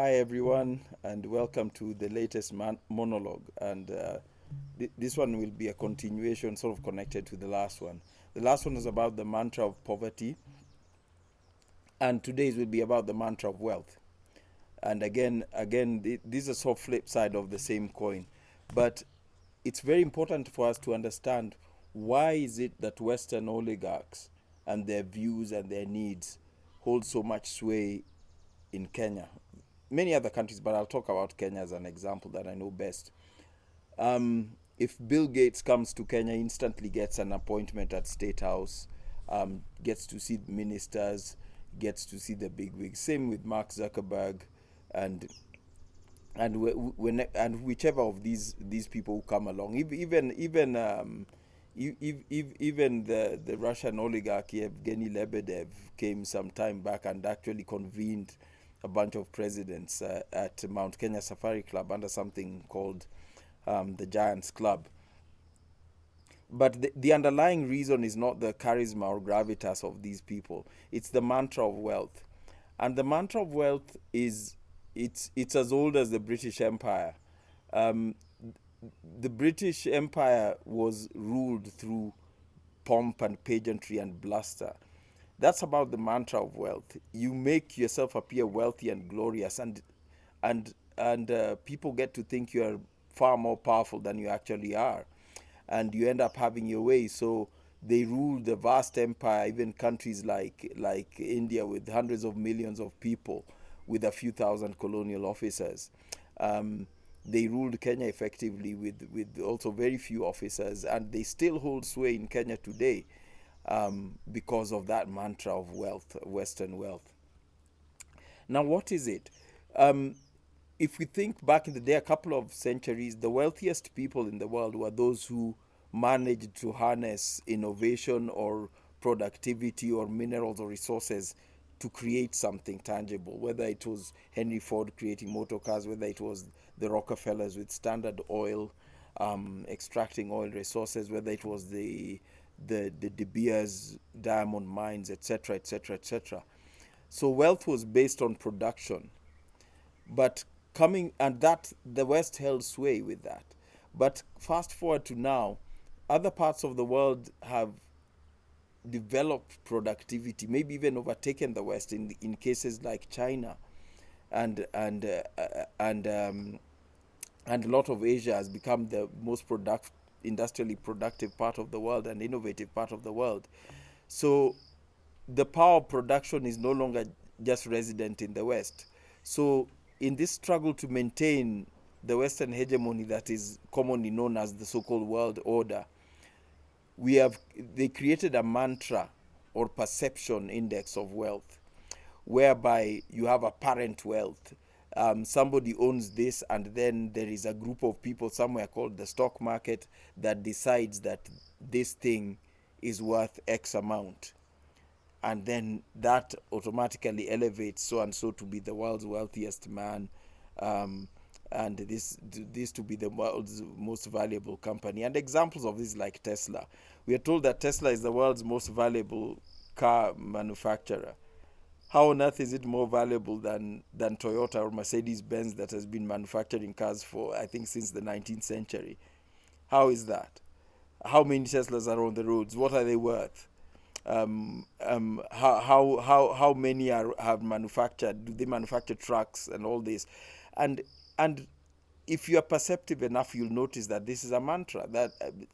Hi, everyone, and welcome to the latest monologue. And this one will be a continuation, sort of connected to the last one. The last one is about the mantra of poverty, and today's will be about the mantra of wealth. And again, this is a sort of flip side of the same coin. But it's very important for us to understand why is it that Western oligarchs and their views and their needs hold so much sway in Kenya. Many other countries, but I'll talk about Kenya as an example that I know best. If Bill Gates comes to Kenya, instantly gets an appointment at State House, gets to see ministers, gets to see the big wigs. Same with Mark Zuckerberg, and and whichever of these people who come along, even the Russian oligarch Evgeny Lebedev came some time back and actually convened a bunch of presidents at Mount Kenya Safari Club under something called the Giants Club. But the underlying reason is not the charisma or gravitas of these people. It's the mantra of wealth. And the mantra of wealth is it's as old as the British Empire. Um, the British Empire was ruled through pomp and pageantry and bluster. That's about the mantra of wealth. You make yourself appear wealthy and glorious, and people get to think you are far more powerful than you actually are, and you end up having your way. So they ruled the vast empire, even countries like India with hundreds of millions of people, with a few thousand colonial officers. They ruled Kenya effectively with also very few officers, and they still hold sway in Kenya today because of that mantra of wealth, Western wealth. Now, what is it? Um, if we think back in the day, a couple of centuries, the wealthiest people in the world were those who managed to harness innovation or productivity or minerals or resources to create something tangible, whether it was Henry Ford creating motor cars, whether it was the Rockefellers with Standard Oil extracting oil resources, whether it was the De Beers diamond mines, etc., etc., etc. So wealth was based on production, but coming and that the West held sway with that. But fast forward to now, other parts of the world have developed productivity, maybe even overtaken the West in cases like China, and and uh, uh, and um, and a lot of Asia has become the most industrially productive part of the world and innovative part of the world. So the power of production is no longer just resident in the West. So, in this struggle to maintain the Western hegemony that is commonly known as the so-called world order, we have they created a mantra or perception index of wealth, whereby you have apparent wealth. Somebody owns this, and then there is a group of people somewhere called the stock market that decides that this thing is worth X amount, and then that automatically elevates so and so to be the world's wealthiest man, um, and this to be the world's most valuable company. And examples of this like Tesla. We are told that Tesla is the world's most valuable car manufacturer. How on earth is it more valuable than Toyota or Mercedes Benz that has been manufacturing cars for, I think, since the 19th century? How is that? How many Teslas are on the roads? What are they worth? How many have manufactured? Do they manufacture trucks and all this? And and if you are perceptive enough, you'll notice that this is a mantra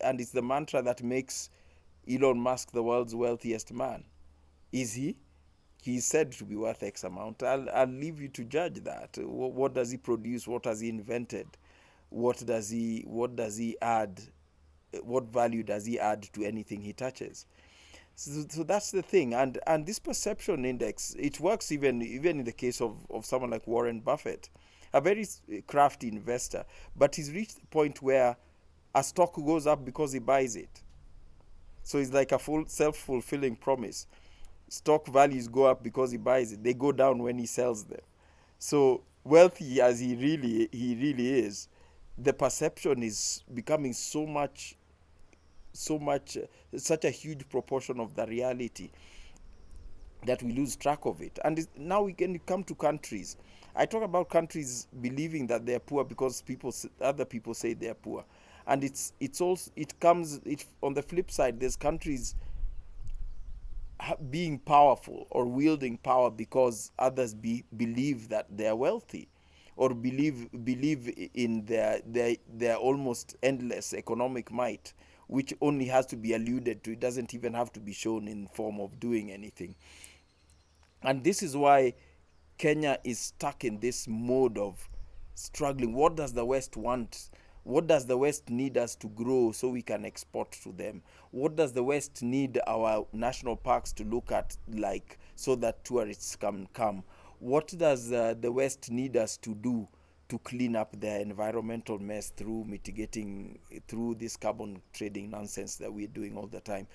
and it's the mantra that makes Elon Musk the world's wealthiest man. Is he? He's said to be worth X amount. I'll leave you to judge that. What does he produce? What has he invented? What does he add? What value does he add to anything he touches? So that's the thing, and this perception index, it works even in the case of someone like Warren Buffett, a very crafty investor, but he's reached the point where a stock goes up because he buys it. So it's like a full self-fulfilling promise. Stock values go up because he buys it, they go down when he sells them. So wealthy as he really is, the perception is becoming so much such a huge proportion of the reality. that we lose track of it. And now we can come to countries. I talk about countries believing that they're poor because other people say they're poor, and it's also it comes it on the flip side. There's countries being powerful or wielding power because others believe that they are wealthy, or believe in their almost endless economic might, which only has to be alluded to. It doesn't even have to be shown in form of doing anything. And this is why Kenya is stuck in this mode of struggling. What does the West want? What does the West need us to grow so we can export to them? What does the West need our national parks to look at, like, so that tourists can come? What does the West need us to do to clean up their environmental mess through mitigating, through this carbon trading nonsense that we're doing all the time?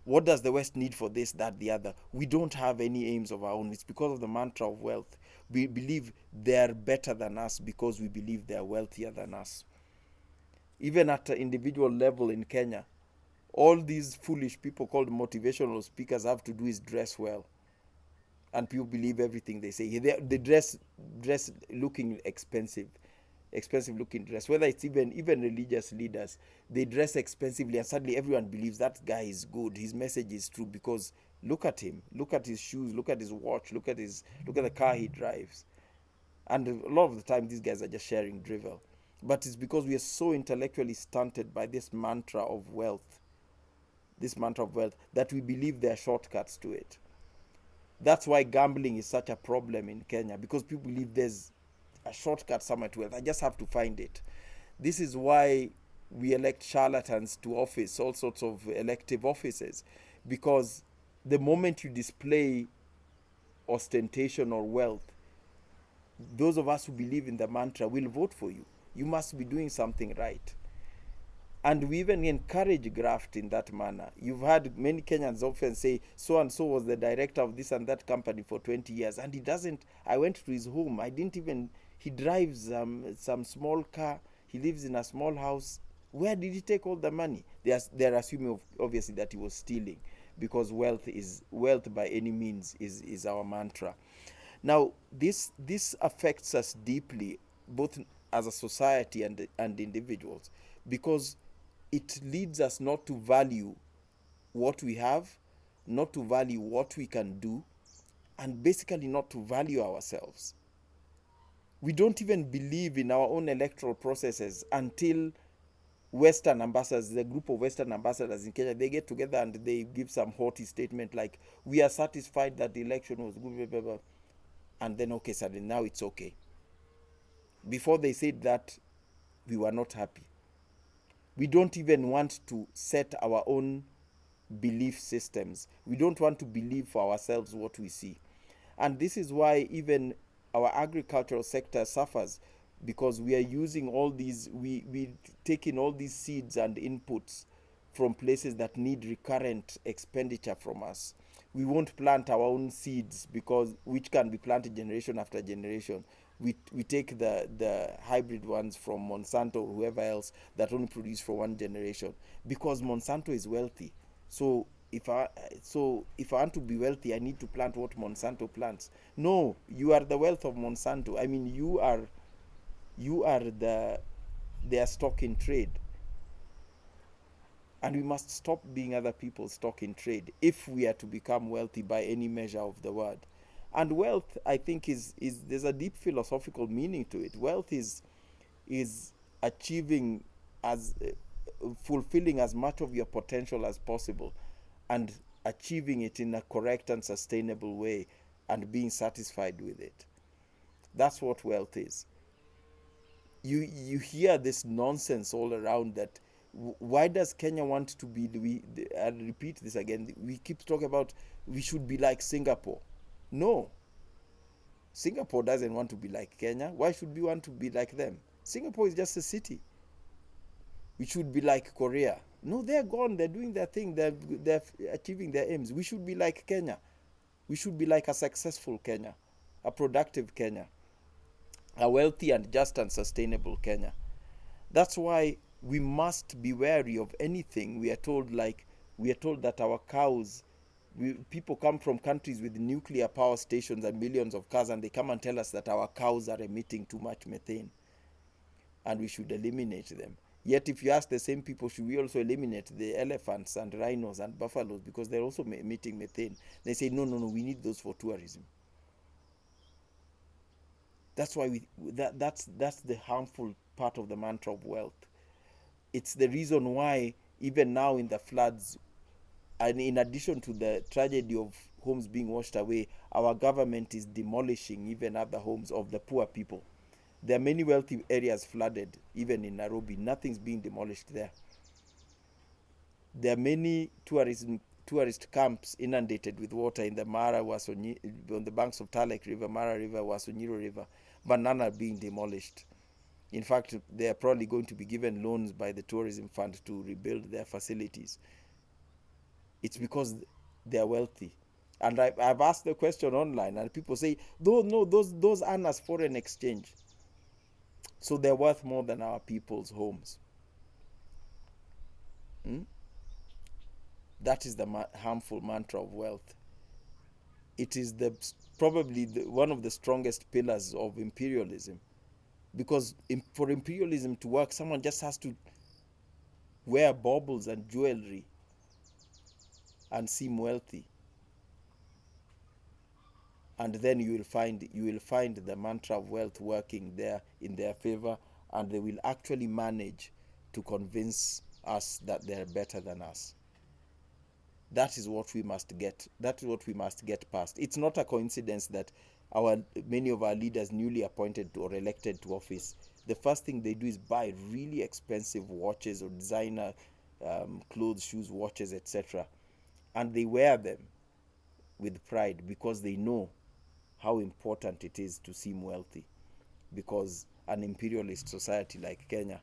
What does the West need for this, that, the other? We don't have any aims of our own. It's because of the mantra of wealth. We believe they're better than us because we believe they're wealthier than us. Even at an individual level in Kenya, all these foolish people called motivational speakers have to do is dress well, and people believe everything they say. They dress looking expensive looking dress. Whether it's even religious leaders, they dress expensively, and suddenly everyone believes that guy is good. His message is true because look at him, look at his shoes, look at his watch, look at the car he drives. And a lot of the time, these guys are just sharing drivel. But it's because we are so intellectually stunted by this mantra of wealth, that we believe there are shortcuts to it. That's why gambling is such a problem in Kenya, because people believe there's a shortcut somewhere to wealth. I just have to find it. This is why we elect charlatans to office, all sorts of elective offices, because the moment you display ostentation or wealth, those of us who believe in the mantra will vote for you. You must be doing something right. And we even encourage graft in that manner. You've heard many Kenyans often say, so and so was the director of this and that company for 20 years, and he doesn't. I went to his home. I didn't even. He drives some small car. He lives in a small house. Where did he take all the money? They're assuming, obviously, that he was stealing, because wealth by any means is our mantra. Now, this affects us deeply, both as a society and individuals, because it leads us not to value what we have, not to value what we can do, and basically not to value ourselves. We don't even believe in our own electoral processes until Western ambassadors, the group of Western ambassadors in Kenya, they get together and they give some haughty statement like, we are satisfied that the election was good, blah, blah, blah. And then, okay, suddenly now it's okay. Before they said that, we were not happy. We don't even want to set our own belief systems. We don't want to believe for ourselves what we see. And this is why even our agricultural sector suffers, because we are using all these, we take in all these seeds and inputs from places that need recurrent expenditure from us. We won't plant our own seeds, because which can be planted generation after generation. We take the hybrid ones from Monsanto or whoever else that only produce for one generation, because Monsanto is wealthy. So if I want to be wealthy, I need to plant what Monsanto plants. No, you are the wealth of Monsanto. I mean, you are their stock in trade. And we must stop being other people's stock in trade if we are to become wealthy by any measure of the word. And wealth, I think, is there's a deep philosophical meaning to it. Wealth is achieving as fulfilling as much of your potential as possible, and achieving it in a correct and sustainable way, and being satisfied with it. That's what wealth is. You hear this nonsense all around that why does Kenya want to be, I repeat this again, we keep talking about we should be like Singapore. No, Singapore doesn't want to be like Kenya. Why should we want to be like them? Singapore is just a city. We should be like Korea. No, they're gone. They're doing their thing. They're achieving their aims. We should be like Kenya. We should be like a successful Kenya, a productive Kenya, a wealthy and just and sustainable Kenya. That's why we must be wary of anything we are told that our cows People come from countries with nuclear power stations and millions of cars, and they come and tell us that our cows are emitting too much methane and we should eliminate them. Yet, if you ask the same people, should we also eliminate the elephants and rhinos and buffaloes because they're also emitting methane? They say, no, no, no, we need those for tourism. That's why that's the harmful part of the mantra of wealth. It's the reason why even now in the floods, and in addition to the tragedy of homes being washed away, our government is demolishing even other homes of the poor people. There are many wealthy areas flooded, even in Nairobi. Nothing's being demolished there. There are many tourist camps inundated with water in the Mara, on the banks of Talek River, Mara River, Wasonyiro River, but none are being demolished. In fact, they are probably going to be given loans by the tourism fund to rebuild their facilities. It's because they are wealthy. And I've asked the question online, and people say, no, those earn us foreign exchange. So they're worth more than our people's homes. Hmm? That is the harmful mantra of wealth. It is probably one of the strongest pillars of imperialism. Because for imperialism to work, someone just has to wear baubles and jewelry and seem wealthy. And then you will find the mantra of wealth working there in their favor, and they will actually manage to convince us that they're better than us. That is what we must get. That is what we must get past. It's not a coincidence that many of our leaders, newly appointed or elected to office, the first thing they do is buy really expensive watches or designer clothes, shoes, watches, etc., and they wear them with pride because they know how important it is to seem wealthy. Because an imperialist society like Kenya,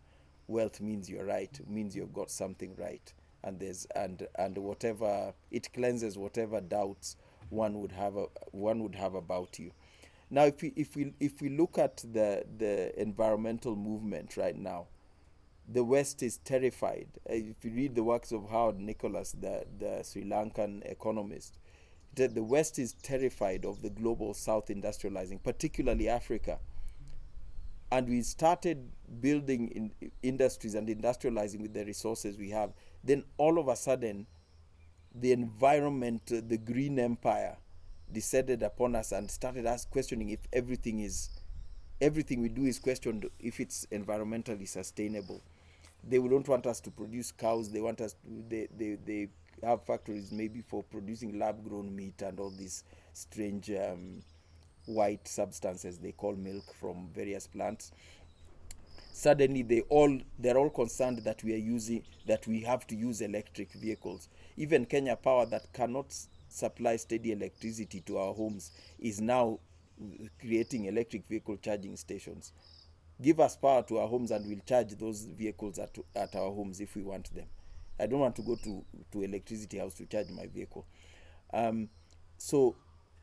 wealth means you're right, means you've got something right, and whatever it cleanses whatever doubts one would have about you. Now, if we look at the environmental movement right now, the West is terrified. If you read the works of Howard Nicholas, the Sri Lankan economist, the West is terrified of the global South industrializing, particularly Africa. And we started building industries and industrializing with the resources we have. Then all of a sudden, the environment, the green empire, descended upon us and started us questioning if everything we do is questioned if it's environmentally sustainable. They don't want us to produce cows. They want us to, they have factories maybe for producing lab grown meat and all these strange white substances they call milk from various plants. Suddenly they're all concerned that we have to use electric vehicles. Even Kenya Power, that cannot supply steady electricity to our homes, is now creating electric vehicle charging stations. Give us power to our homes and we'll charge those vehicles at our homes if we want them. I don't want to go to electricity house to charge my vehicle. So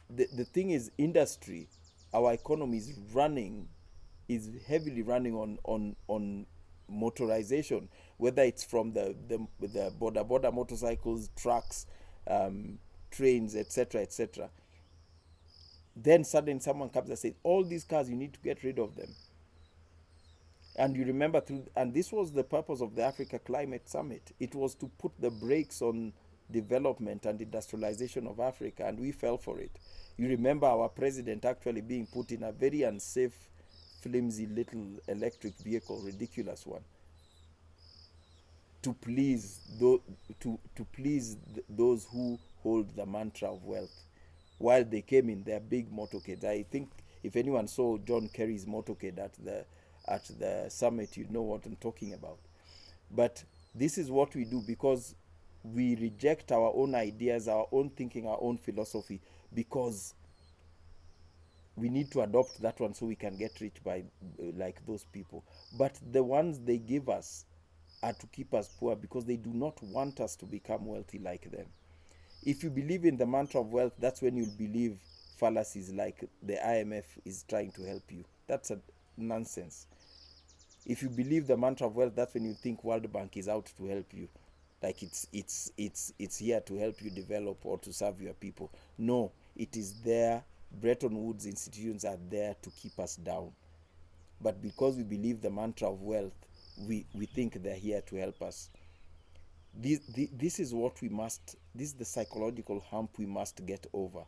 the thing is, industry, our economy is heavily running on motorization, whether it's from the border motorcycles, trucks, trains, etc., etc. Then suddenly someone comes and says, all these cars, you need to get rid of them. And you remember and this was the purpose of the Africa Climate Summit. It was to put the brakes on development and industrialization of Africa, and we fell for it. You remember our president actually being put in a very unsafe, flimsy little electric vehicle, ridiculous one, to please those who hold the mantra of wealth, while they came in their big motorcades. I think if anyone saw John Kerry's motorcade at the summit, you know what I'm talking about. But this is what we do because we reject our own ideas, our own thinking, our own philosophy, because we need to adopt that one so we can get rich by like those people. But the ones they give us are to keep us poor because they do not want us to become wealthy like them. If you believe in the mantra of wealth, that's when you'll believe fallacies like the IMF is trying to help you. That's a nonsense. If you believe the mantra of wealth, that's when you think World Bank is out to help you. like it's here to help you develop or to serve your people. No, it is there. Bretton Woods institutions are there to keep us down. But because we believe the mantra of wealth, we think they're here to help us. This is what we must, this is the psychological hump we must get over.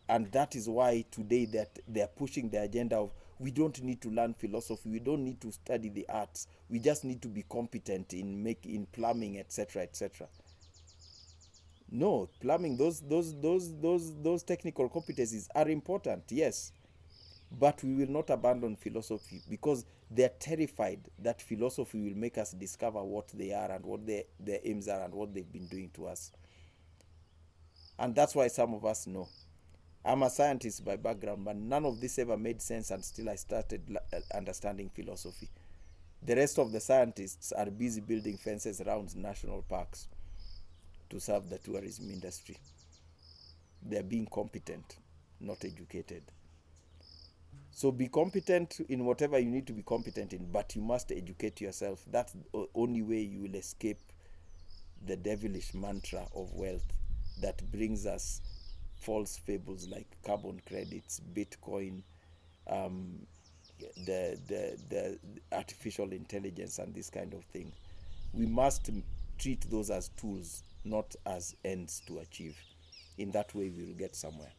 And that is why today that they're pushing the agenda of, we don't need to learn philosophy, we don't need to study the arts, we just need to be competent in plumbing, etc., etc. No, plumbing, those technical competencies are important, yes, but we will not abandon philosophy because they're terrified that philosophy will make us discover what they are and what their aims are and what they've been doing to us. And that's why some of us know. I'm a scientist by background, but none of this ever made sense until I started understanding philosophy. The rest of the scientists are busy building fences around national parks to serve the tourism industry. They're being competent, not educated. So be competent in whatever you need to be competent in, but you must educate yourself. That's the only way you will escape the devilish mantra of wealth that brings us false fables like carbon credits, Bitcoin, um, the artificial intelligence, and this kind of thing. We must treat those as tools, not as ends to achieve. In that way, we will get somewhere.